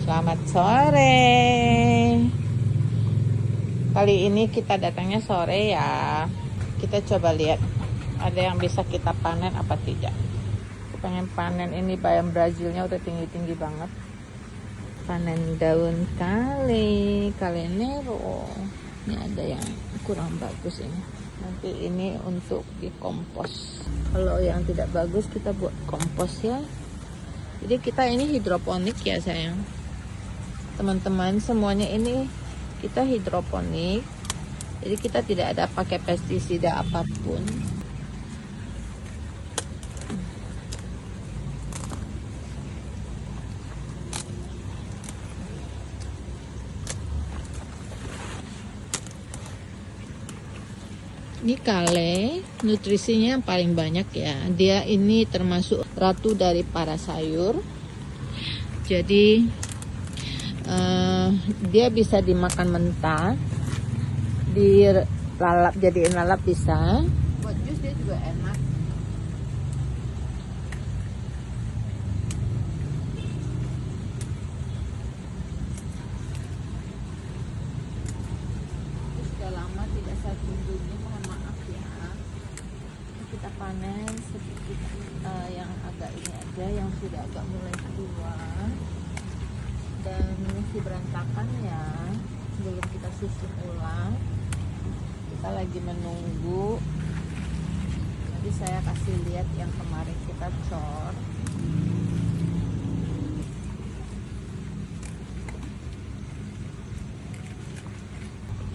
Selamat sore. Kali ini kita datangnya sore ya. Kita coba lihat ada yang bisa kita panen apa tidak. Aku pengen panen ini bayam Brazilnya udah tinggi-tinggi banget. Panen daun kalenero. Ini ada yang kurang bagus ini. Nanti ini untuk dikompos. Kalau yang tidak bagus kita buat kompos ya. Jadi kita ini hidroponik ya sayang. Teman-teman, semuanya ini kita hidroponik. Jadi kita tidak ada pakai pestisida apapun. Ini kale, nutrisinya yang paling banyak ya. Dia ini termasuk ratu dari para sayur. Jadi dia bisa dimakan mentah, dilalap jadiin lalap bisa. Buat jus dia juga enak. Sudah lama tidak saya kunjungi, mohon maaf ya. Kita panen sedikit yang agak ini aja, yang sudah agak mulai tua dan masih berantakan ya, belum kita susun ulang. Kita lagi menunggu, nanti saya kasih lihat yang kemarin kita cor.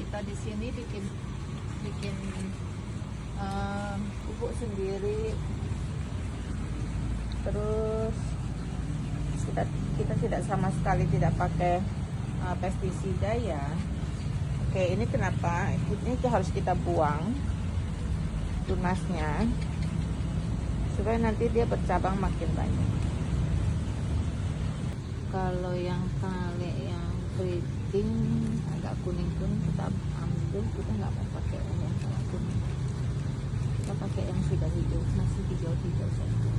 Kita di sini bikin pupuk sendiri, terus kita tidak sama sekali tidak pakai pestisida ya. Oke, ini kenapa ini harus kita buang tunasnya supaya nanti dia bercabang makin banyak. Kalau yang kale yang keriting agak kuning kita ambil, kita nggak mau pakai yang kuning, kita pakai yang sudah hijau, masih hijau saja.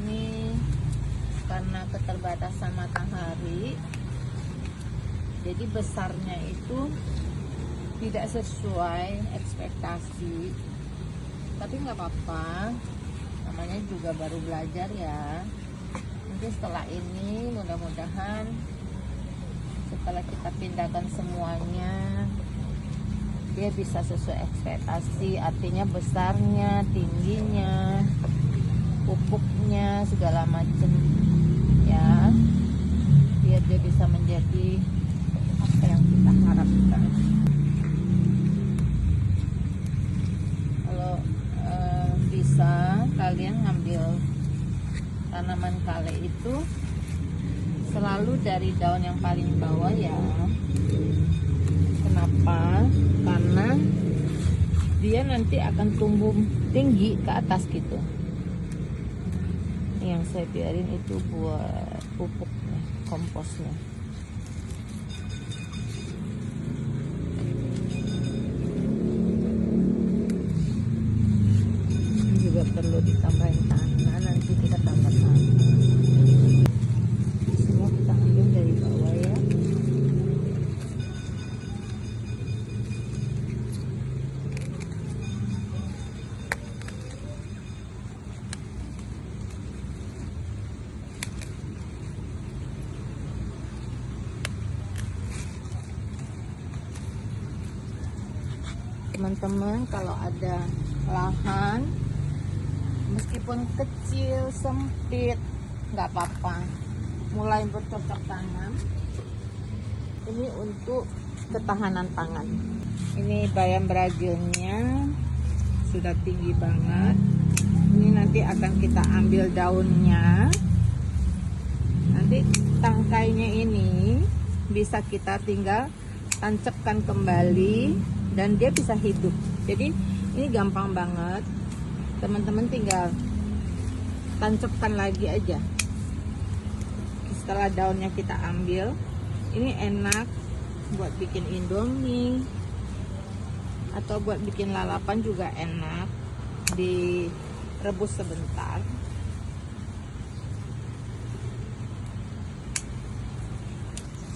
Ini karena keterbatasan matahari, jadi besarnya itu tidak sesuai ekspektasi, tapi nggak apa-apa, namanya juga baru belajar ya. Nanti setelah ini mudah-mudahan setelah kita pindahkan semuanya dia bisa sesuai ekspektasi, artinya besarnya, tingginya, pupuknya, segala macam ya, biar dia bisa menjadi apa yang kita harapkan. Kalau bisa kalian ngambil tanaman kale itu selalu dari daun yang paling bawah ya. Kenapa? Karena dia nanti akan tumbuh tinggi ke atas gitu. Yang saya biarin itu buat pupuknya, komposnya. Ini juga perlu ditambahin tanah, nanti kita tambah tanah. Semua kita ambil dari bawah ya. Teman-teman, kalau ada lahan meskipun kecil, sempit, nggak apa-apa, mulai bercocok tanam. Ini untuk ketahanan pangan. Ini bayam Brazilnya sudah tinggi banget. Ini nanti akan kita ambil daunnya. Nanti tangkainya ini bisa kita tinggal tancapkan kembali dan dia bisa hidup. Jadi ini gampang banget, teman-teman, tinggal tancapkan lagi aja. Setelah daunnya kita ambil, ini enak buat bikin indomie atau buat bikin lalapan juga enak, direbus sebentar.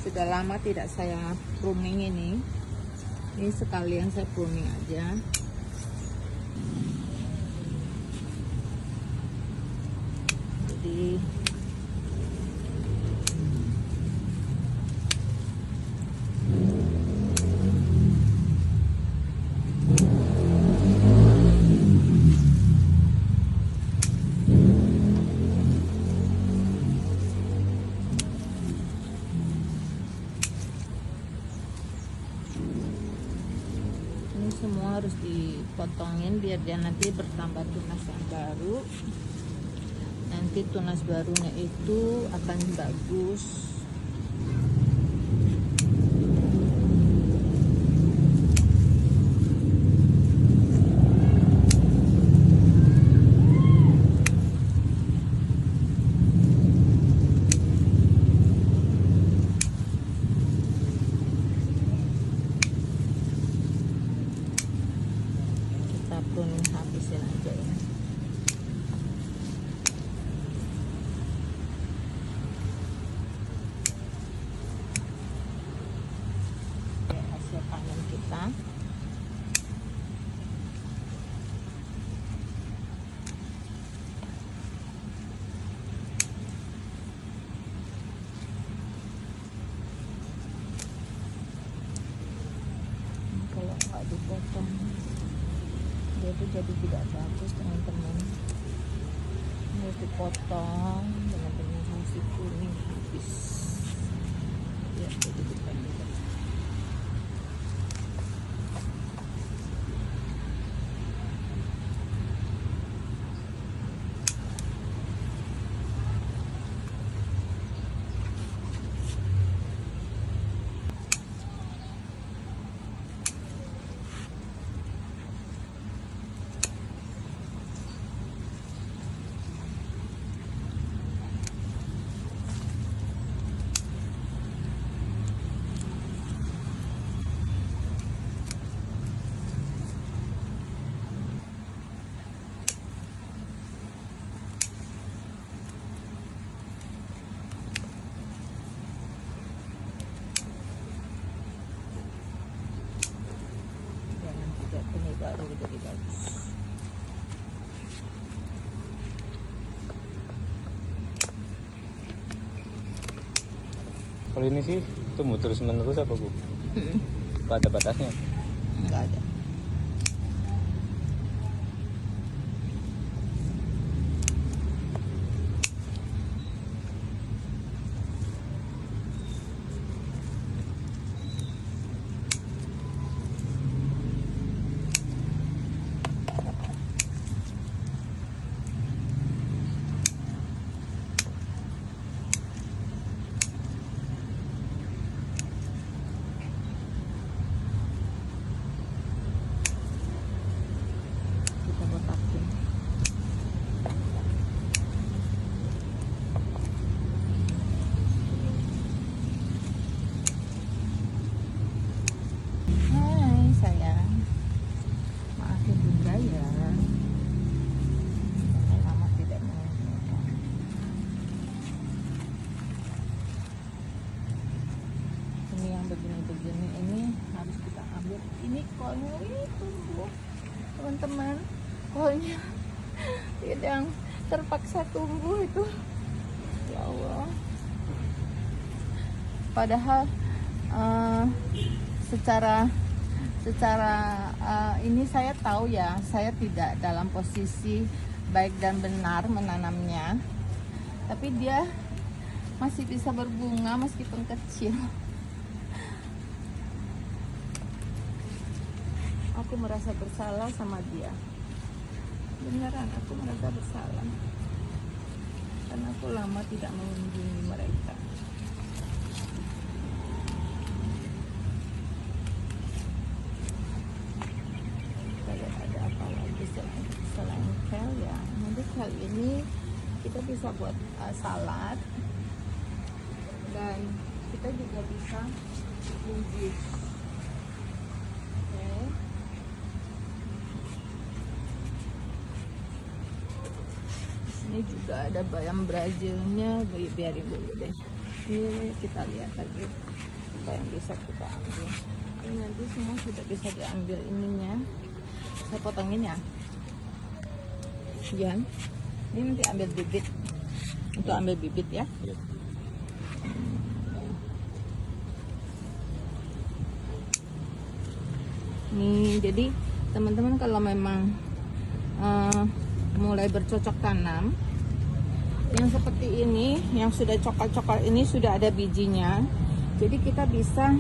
sudah lama tidak saya pruning ini sekalian saya pruning aja. Jadi semua harus dipotongin biar dia nanti bertambah tunas yang baru. Nanti tunas barunya itu akan bagus. Habisin aja ya. Hasil panen kita. Kalau nggak dipotong dia itu jadi tidak bagus, teman-teman. Harus dipotong benar-benar masih kuning habis ya, jadi dipotong. Ini baru jadi bagus. Kalau ini sih tumbuh terus menerus apa Bu? Ada batasnya? Enggak ada. Begini ini harus kita ambil. Ini kolnya itu Bu, teman-teman, kolnya yang terpaksa tumbuh itu, ya Allah. Padahal secara ini saya tahu ya, saya tidak dalam posisi baik dan benar menanamnya, tapi dia masih bisa berbunga meskipun kecil. Aku merasa bersalah sama dia. Beneran, aku merasa bersalah. Karena aku lama tidak mengunjungi mereka. Kita lihat ada apa lagi selain kale ya. Nanti kali ini kita bisa buat salad. Dan kita juga bisa bikin jus. Ini juga ada bayam Brazilnya, biarin dulu deh. Ini kita lihat lagi apa yang bisa kita ambil. Ini nanti semua sudah bisa diambil ininya. Saya potongin ya. Jangan. Ini nanti ambil bibit. Untuk ambil bibit ya. Iya. Nih, jadi teman-teman kalau memang mulai bercocok tanam, yang seperti ini, yang sudah coklat-coklat ini sudah ada bijinya. Jadi kita bisa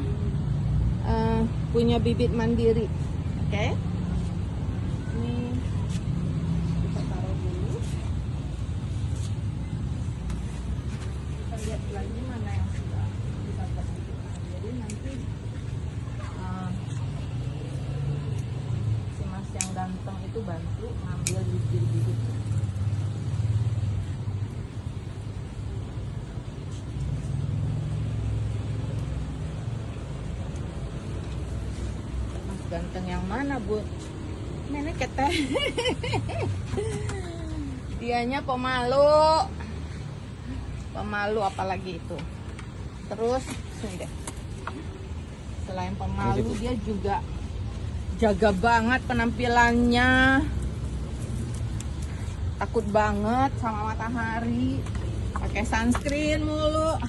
punya bibit mandiri, oke? Ini kita taruh dulu. Kita lihat lagi mana yang sudah kita berbibit. Jadi nanti si mas yang ganteng itu bantu ambil bibit-bibit. Ganteng yang mana, Bu? Nenek kete. Dianya pemalu. Pemalu apalagi itu. Terus sini deh. Selain pemalu, dia juga jaga banget penampilannya. Takut banget sama matahari. Pakai sunscreen mulu.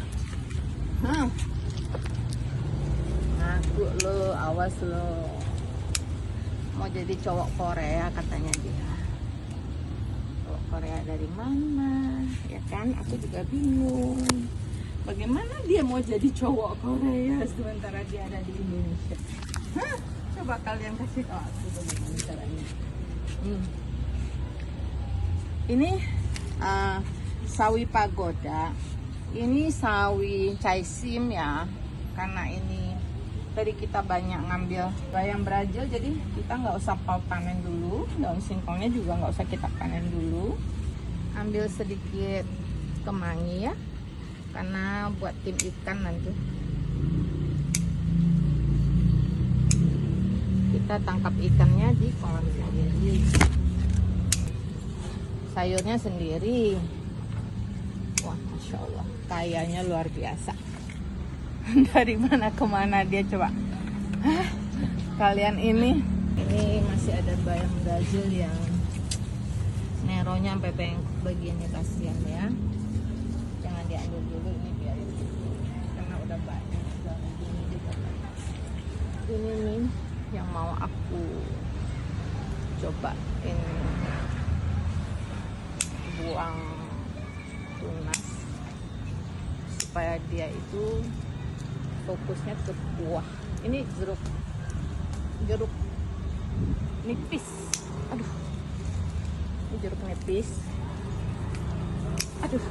Aku lo, awas lo. Mau jadi cowok Korea katanya dia. Cowok Korea dari mana? Ya kan, aku juga bingung. Bagaimana dia mau jadi cowok Korea sementara dia ada di Indonesia? Coba kalian kasih tahu aku bagaimana caranya. Ini sawi pagoda. Ini sawi caisim ya. Karena ini tadi kita banyak ngambil bayam Brazil, jadi kita nggak usah panen dulu. Daun singkongnya juga nggak usah kita panen dulu. Ambil sedikit kemangi ya, karena buat tim ikan nanti. Kita tangkap ikannya di kolam sendiri. Sayurnya sendiri. Wah, masya Allah, kayanya luar biasa. Dari mana ke mana dia coba. Kalian ini masih ada bayam Brazil yang neronya sampai bengkok bagiannya, kasihan ya. Jangan diambil dulu, ini biarin karena udah banyak. Ini nih yang mau aku cobain buang tunas supaya dia itu fokusnya ke buah. Ini jeruk nipis. Aduh, ini jeruk nipis. Aduh,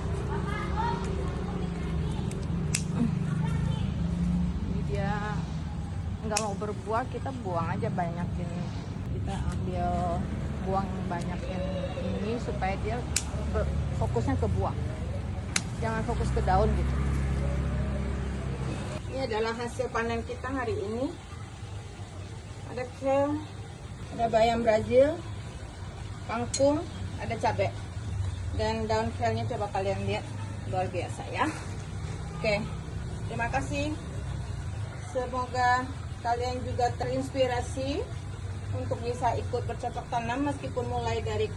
ini dia nggak mau berbuah, kita buang aja banyakin. Kita ambil buang banyakin ini supaya dia fokusnya ke buah, jangan fokus ke daun gitu. Ini adalah hasil panen kita hari ini. Ada kale, ada bayam Brazil, kangkung, ada cabai, dan daun kale-nya coba kalian lihat, luar biasa ya. Oke, terima kasih. Semoga kalian juga terinspirasi untuk bisa ikut bercocok tanam meskipun mulai dari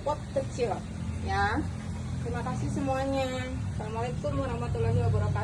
pot kecil ya. Terima kasih semuanya. Assalamualaikum warahmatullahi wabarakatuh.